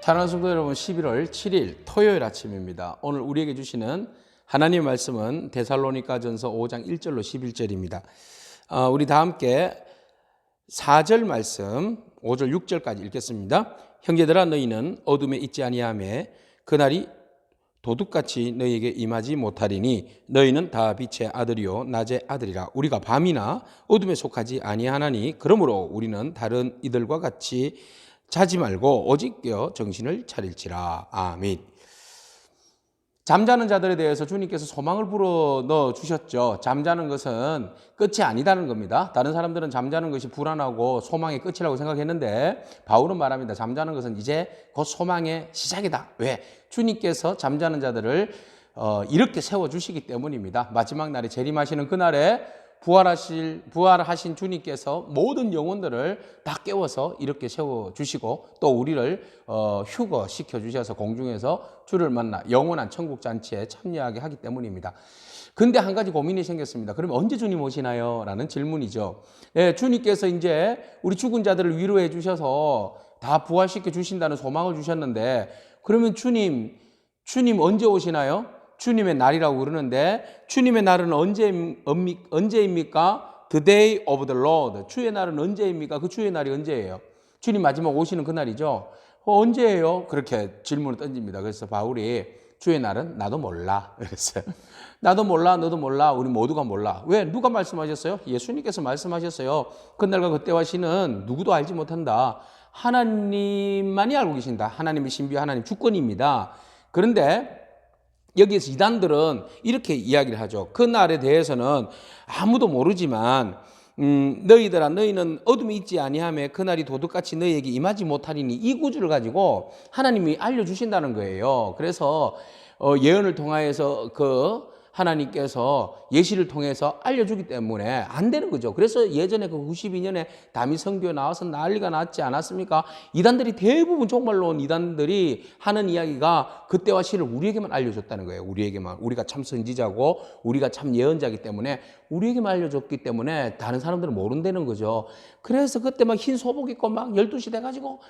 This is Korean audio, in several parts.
사랑하는 성도 여러분, 11월 7일 토요일 아침입니다. 오늘 우리에게 주시는 하나님의 말씀은 데살로니가전서 5장 1절로 11절입니다. 우리 다 함께 4절 말씀 5절 6절까지 읽겠습니다. 형제들아, 너희는 어둠에 있지 아니하며 그날이 도둑같이 너희에게 임하지 못하리니 너희는 다 빛의 아들이요 낮의 아들이라. 우리가 밤이나 어둠에 속하지 아니하나니 그러므로 우리는 다른 이들과 같이 자지 말고 오직 깨어 정신을 차릴지라. 아멘. 잠자는 자들에 대해서 주님께서 소망을 불어 넣어 주셨죠. 잠자는 것은 끝이 아니다는 겁니다. 다른 사람들은 잠자는 것이 불안하고 소망의 끝이라고 생각했는데 바울은 말합니다. 잠자는 것은 이제 곧 소망의 시작이다. 왜? 주님께서 잠자는 자들을 이렇게 세워주시기 때문입니다. 마지막 날에 재림하시는 그날에 부활하신 주님께서 모든 영혼들을 다 깨워서 이렇게 세워주시고 또 우리를 휴거시켜 주셔서 공중에서 주를 만나 영원한 천국 잔치에 참여하게 하기 때문입니다. 근데 한 가지 고민이 생겼습니다. 그러면 언제 주님 오시나요? 라는 질문이죠. 네, 주님께서 이제 우리 죽은 자들을 위로해 주셔서 다 부활시켜 주신다는 소망을 주셨는데 그러면 주님 언제 오시나요? 주님의 날이라고 그러는데 주님의 날은 언제입니까? The day of the Lord. 주의 날은 언제입니까? 그 주의 날이 언제예요? 주님 마지막 오시는 그 날이죠. 언제예요? 그렇게 질문을 던집니다. 그래서 바울이 주의 날은 나도 몰라. 그랬어요. 나도 몰라, 너도 몰라, 우리 모두가 몰라. 왜? 누가 말씀하셨어요? 예수님께서 말씀하셨어요. 그날과 그때와 시는 누구도 알지 못한다. 하나님만이 알고 계신다. 하나님의 신비와 하나님 주권입니다. 그런데 여기에서 이단들은 이렇게 이야기를 하죠. 그 날에 대해서는 아무도 모르지만 너희들아 너희는 어둠이 있지 아니하며 그날이 도둑같이 너희에게 임하지 못하리니 이 구주를 가지고 하나님이 알려주신다는 거예요. 그래서 예언을 통하여서 하나님께서 예시를 통해서 알려주기 때문에 안 되는 거죠. 그래서 예전에 그 92년에 다윗 성교에 나와서 난리가 났지 않았습니까? 이단들이 대부분 정말로 온 이단들이 하는 이야기가 그때와 시를 우리에게만 알려줬다는 거예요. 우리에게만. 우리가 참 선지자고 우리가 참 예언자이기 때문에 우리에게만 알려줬기 때문에 다른 사람들은 모른다는 거죠. 그래서 그때 막 흰 소복 입고 막 12시 돼가지고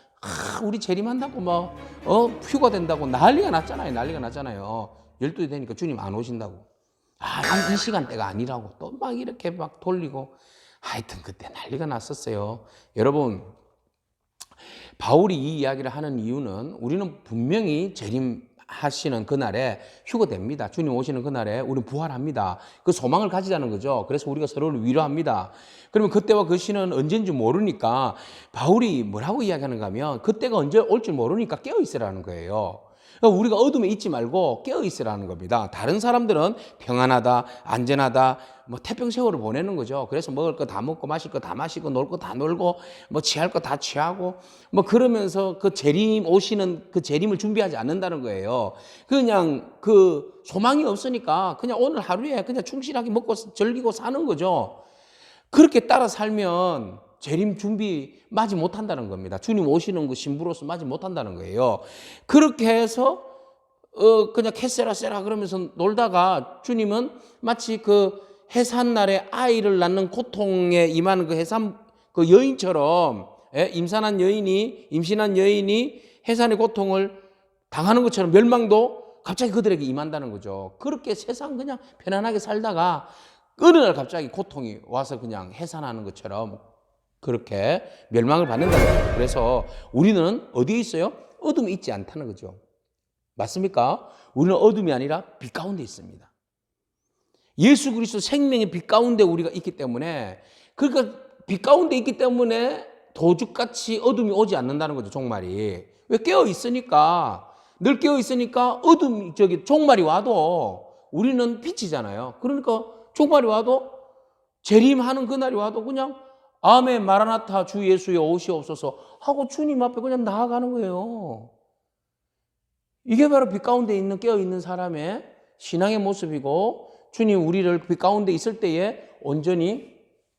우리 재림한다고 막 휴가 된다고 난리가 났잖아요. 난리가 났잖아요. 12시 되니까 주님 안 오신다고. 이 시간대가 아니라고 또 막 이렇게 막 돌리고 하여튼 그때 난리가 났었어요. 여러분, 바울이 이 이야기를 하는 이유는 우리는 분명히 재림하시는 그날에 휴거됩니다. 주님 오시는 그날에 우리는 부활합니다. 그 소망을 가지자는 거죠. 그래서 우리가 서로를 위로합니다. 그러면 그때와 그 시는 언제인지 모르니까 바울이 뭐라고 이야기하는가 하면 그때가 언제 올지 모르니까 깨어있으라는 거예요. 우리가 어둠에 있지 말고 깨어있으라는 겁니다. 다른 사람들은 평안하다, 안전하다, 태평 세월을 보내는 거죠. 그래서 먹을 거 다 먹고 마실 거 다 마시고 놀 거 다 놀고 취할 거 다 취하고 그러면서 그 재림 오시는 그 재림을 준비하지 않는다는 거예요. 그냥 그 소망이 없으니까 그냥 오늘 하루에 그냥 충실하게 먹고 즐기고 사는 거죠. 그렇게 따라 살면 재림 준비 마지 못한다는 겁니다. 주님 오시는 그 신부로서 마지 못한다는 거예요. 그렇게 해서 그냥 캐세라세라 그러면서 놀다가 주님은 마치 그 해산날에 아이를 낳는 고통에 임하는 그 해산 그 여인처럼 임신한 여인이 해산의 고통을 당하는 것처럼 멸망도 갑자기 그들에게 임한다는 거죠. 그렇게 세상 그냥 편안하게 살다가 어느 날 갑자기 고통이 와서 그냥 해산하는 것처럼 그렇게 멸망을 받는다는 거예요. 그래서 우리는 어디에 있어요? 어둠에 있지 않다는 거죠. 맞습니까? 우리는 어둠이 아니라 빛 가운데 있습니다. 예수 그리스도 생명의 빛 가운데 우리가 있기 때문에 그러니까 빛 가운데 있기 때문에 도둑같이 어둠이 오지 않는다는 거죠. 종말이. 왜? 깨어 있으니까 늘 깨어 있으니까 종말이 와도 우리는 빛이잖아요. 그러니까 종말이 와도 재림하는 그날이 와도 그냥 아멘 마라나타 주 예수여 오시옵소서 하고 주님 앞에 그냥 나아가는 거예요. 이게 바로 빛 가운데 있는 깨어있는 사람의 신앙의 모습이고 주님 우리를 빛 가운데 있을 때에 온전히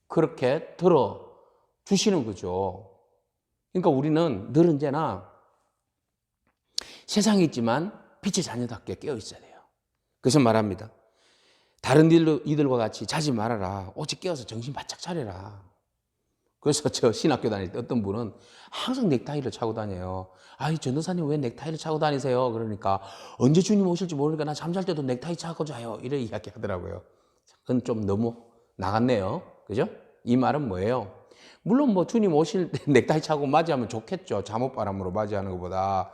그렇게 들어주시는 거죠. 그러니까 우리는 늘 언제나 세상에 있지만 빛의 자녀답게 깨어있어야 돼요. 그래서 말합니다. 다른 이들과 같이 자지 말아라. 오직 깨어서 정신 바짝 차려라. 그래서 저 신학교 다닐 때 어떤 분은 항상 넥타이를 차고 다녀요. 아이, 전도사님 왜 넥타이를 차고 다니세요? 그러니까 언제 주님 오실지 모르니까 나 잠잘 때도 넥타이 차고 자요. 이래 이야기 하더라고요. 그건 좀 너무 나갔네요. 그죠? 이 말은 뭐예요? 물론 뭐 주님 오실 때 넥타이 차고 맞이하면 좋겠죠. 잠옷바람으로 맞이하는 것보다.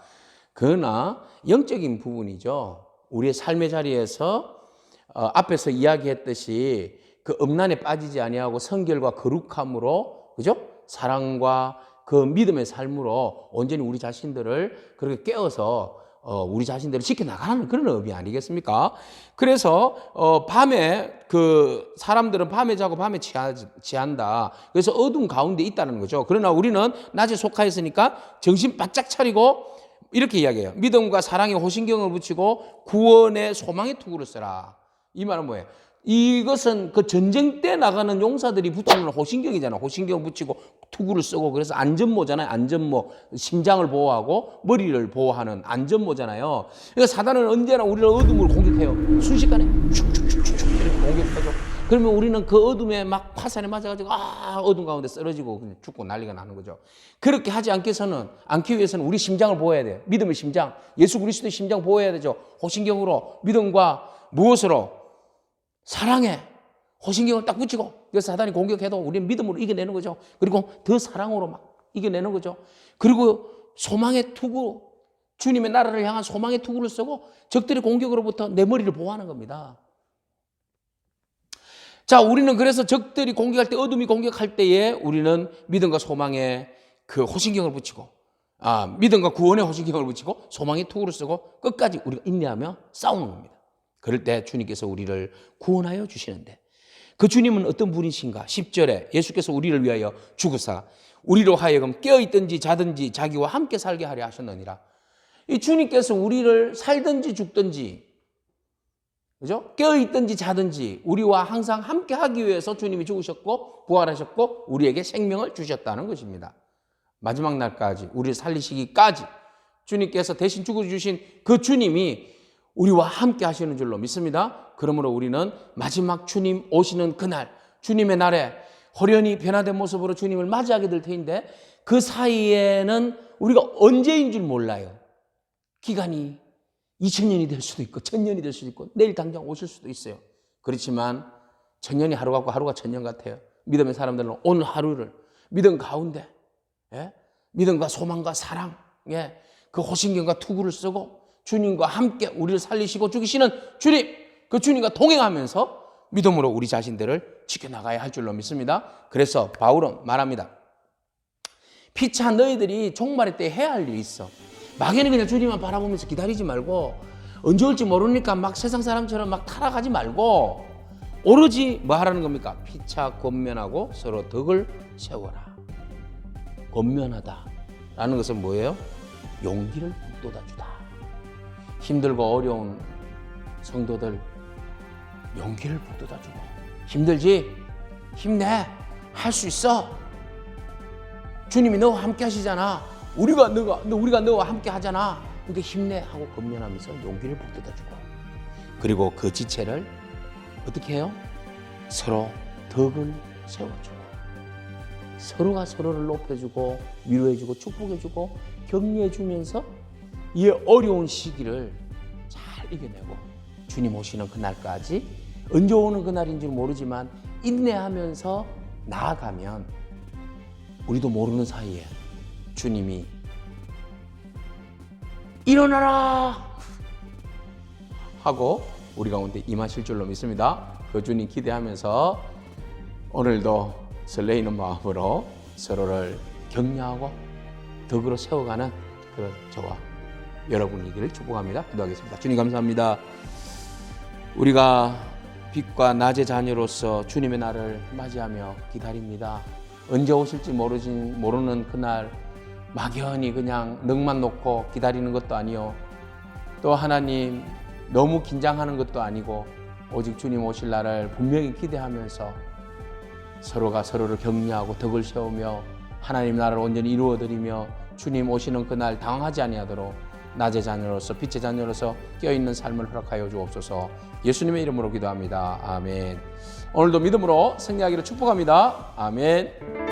그러나 영적인 부분이죠. 우리의 삶의 자리에서 앞에서 이야기했듯이 그 음란에 빠지지 아니하고 성결과 거룩함으로, 그죠? 사랑과 그 믿음의 삶으로 온전히 우리 자신들을 그렇게 깨어서 우리 자신들을 지켜나가는 그런 의미 아니겠습니까? 그래서 밤에 그 사람들은 밤에 자고 밤에 취한다. 그래서 어둠 가운데 있다는 거죠. 그러나 우리는 낮에 속하였으니까 정신 바짝 차리고 이렇게 이야기해요. 믿음과 사랑에 호신경을 붙이고 구원의 소망의 투구를 써라. 이 말은 뭐예요? 이것은 그 전쟁 때 나가는 용사들이 붙이는 호신경이잖아. 호신경 붙이고 투구를 쓰고, 그래서 안전모잖아요. 안전모. 심장을 보호하고 머리를 보호하는 안전모잖아요. 그러니까 사단은 언제나 우리를 어둠으로 공격해요. 순식간에 슉슉슉슉 이렇게 공격하죠. 그러면 우리는 그 어둠에 막 화살에 맞아가지고 어둠 가운데 쓰러지고 그냥 죽고 난리가 나는 거죠. 그렇게 하지 않기 위해서는 우리 심장을 보호해야 돼요. 믿음의 심장, 예수 그리스도의 심장 보호해야 되죠. 호신경으로, 믿음과 무엇으로? 사랑에 호신경을 딱 붙이고, 그래서 사단이 공격해도 우리는 믿음으로 이겨내는 거죠. 그리고 더 사랑으로 막 이겨내는 거죠. 그리고 소망의 투구, 주님의 나라를 향한 소망의 투구를 쓰고 적들의 공격으로부터 내 머리를 보호하는 겁니다. 자, 우리는 그래서 적들이 공격할 때, 어둠이 공격할 때에 우리는 믿음과 소망의 그 호신경을 붙이고, 믿음과 구원의 호신경을 붙이고 소망의 투구를 쓰고 끝까지 우리가 인내하며 싸우는 겁니다. 그럴 때 주님께서 우리를 구원하여 주시는데, 그 주님은 어떤 분이신가? 10절에 예수께서 우리를 위하여 죽으사 우리로 하여금 깨어있든지 자든지 자기와 함께 살게 하려 하셨느니라. 이 주님께서 우리를 살든지 죽든지, 그죠? 깨어있든지 자든지 우리와 항상 함께 하기 위해서 주님이 죽으셨고 부활하셨고 우리에게 생명을 주셨다는 것입니다. 마지막 날까지 우리를 살리시기까지 주님께서 대신 죽어주신 그 주님이 우리와 함께 하시는 줄로 믿습니다. 그러므로 우리는 마지막 주님 오시는 그날, 주님의 날에 호련히 변화된 모습으로 주님을 맞이하게 될 터인데, 그 사이에는 우리가 언제인 줄 몰라요. 기간이 2000년이 될 수도 있고 1000년이 될 수도 있고 내일 당장 오실 수도 있어요. 그렇지만 1000년이 하루 같고 하루가 1000년 같아요. 믿음의 사람들은 오늘 하루를 믿음 가운데, 믿음과 소망과 사랑, 그 호신경과 투구를 쓰고 주님과 함께 우리를 살리시고 죽이시는 주님, 그 주님과 동행하면서 믿음으로 우리 자신들을 지켜나가야 할 줄로 믿습니다. 그래서 바울은 말합니다. 피차 너희들이 종말의 때 해야 할 일이 있어. 막연히 그냥 주님만 바라보면서 기다리지 말고, 언제 올지 모르니까 막 세상 사람처럼 막 타락하지 말고 오로지 뭐 하라는 겁니까? 피차 권면하고 서로 덕을 세워라. 권면하다라는 것은 뭐예요? 용기를 북돋아주다. 힘들고 어려운 성도들 용기를 북돋아주고, 힘들지? 힘내. 할 수 있어. 주님이 너와 함께 하시잖아. 우리가 너와 함께 하잖아. 그러니까 힘내 하고 권면하면서 용기를 북돋아주고, 그리고 그 지체를 어떻게 해요? 서로 덕을 세워주고, 서로가 서로를 높여주고 위로해주고 축복해주고 격려해주면서 이 어려운 시기를 잘 이겨내고 주님 오시는 그날까지, 언제 오는 그날인 줄 모르지만 인내하면서 나아가면 우리도 모르는 사이에 주님이 일어나라 하고 우리 가운데 임하실 줄로 믿습니다. 그 주님 기대하면서 오늘도 설레이는 마음으로 서로를 격려하고 덕으로 세워가는 그런 저와 여러분이기를 축복합니다. 기도하겠습니다. 주님 감사합니다. 우리가 빛과 낮의 자녀로서 주님의 날을 맞이하며 기다립니다. 언제 오실지 모르는 그날 막연히 그냥 넋만 놓고 기다리는 것도 아니요, 또 하나님 너무 긴장하는 것도 아니고 오직 주님 오실 날을 분명히 기대하면서 서로가 서로를 격려하고 덕을 세우며 하나님 나라를 온전히 이루어드리며 주님 오시는 그날 당황하지 아니하도록 낮의 자녀로서 빛의 자녀로서 깨어있는 삶을 허락하여 주옵소서. 예수님의 이름으로 기도합니다. 아멘. 오늘도 믿음으로 승리하기를 축복합니다. 아멘.